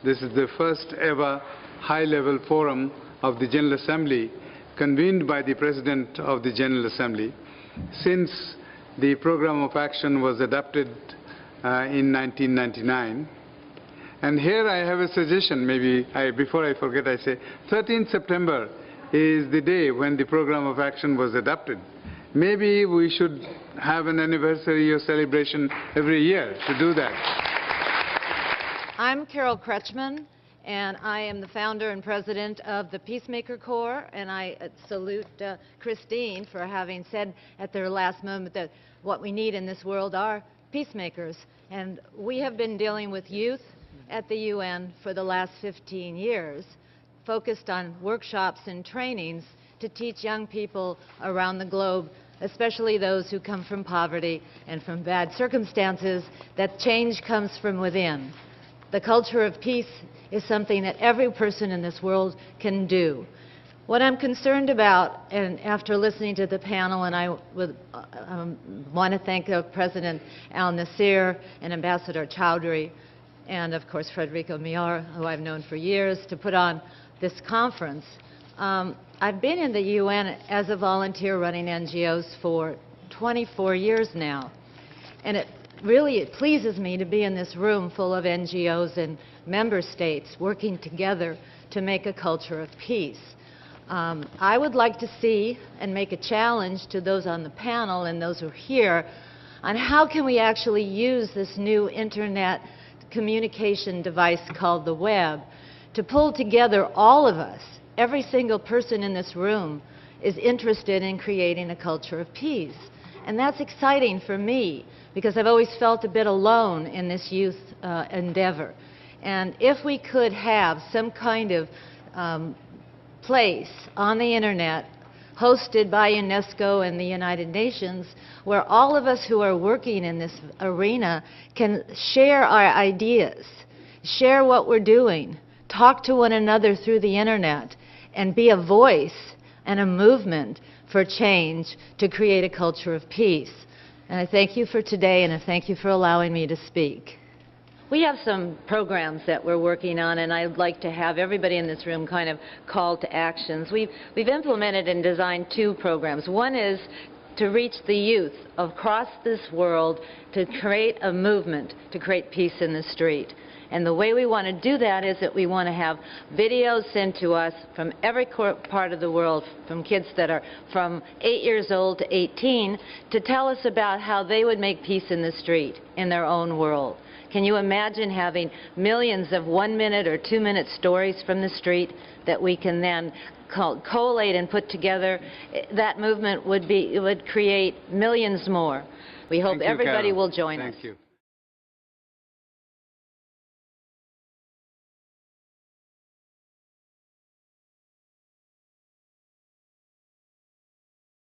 This is the first ever high-level forum of the General Assembly convened by the President of the General Assembly since the Program of Action was adopted in 1999. And here I have a suggestion, before I forget, I say 13th September is the day when the Program of Action was adopted. Maybe we should have an anniversary or celebration every year to do that. I'm Carol Kretschmann, and I am the founder and president of the Peacemaker Corps, and I salute Christine for having said at their last moment that what we need in this world are peacemakers. And we have been dealing with youth at the UN for the last 15 years, focused on workshops and trainings to teach young people around the globe, especially those who come from poverty and from bad circumstances, that change comes from within. The culture of peace is something that every person in this world can do. What I'm concerned about, and after listening to the panel, and I would want to thank President Al-Nasir and Ambassador Chowdhury, and of course Federico Mior, who I've known for years, to put on this conference. I've been in the UN as a volunteer running NGOs for 24 years now, and it pleases me to be in this room full of NGOs and member states working together to make a culture of peace. I would like to see and make a challenge to those on the panel and those who are here on how can we actually use this new internet communication device called the web to pull together all of us. Every single person in this room is interested in creating a culture of peace. And that's exciting for me because I've always felt a bit alone in this youth endeavor. And if we could have some kind of place on the internet hosted by UNESCO and the United Nations where all of us who are working in this arena can share our ideas, share what we're doing, talk to one another through the internet, and be a voice and a movement for change to create a culture of peace. And I thank you for today, and I thank you for allowing me to speak. We have some programs that we're working on, and I'd like to have everybody in this room kind of call to actions. We've implemented and designed two programs. One is to reach the youth across this world to create a movement to create peace in the street. And the way we want to do that is that we want to have videos sent to us from every part of the world, from kids that are from 8 years old to 18, to tell us about how they would make peace in the street in their own world. Can you imagine having millions of 1-minute or 2-minute stories from the street that we can then collate and put together? That movement would create millions more. We hope everybody will join us. Thank you.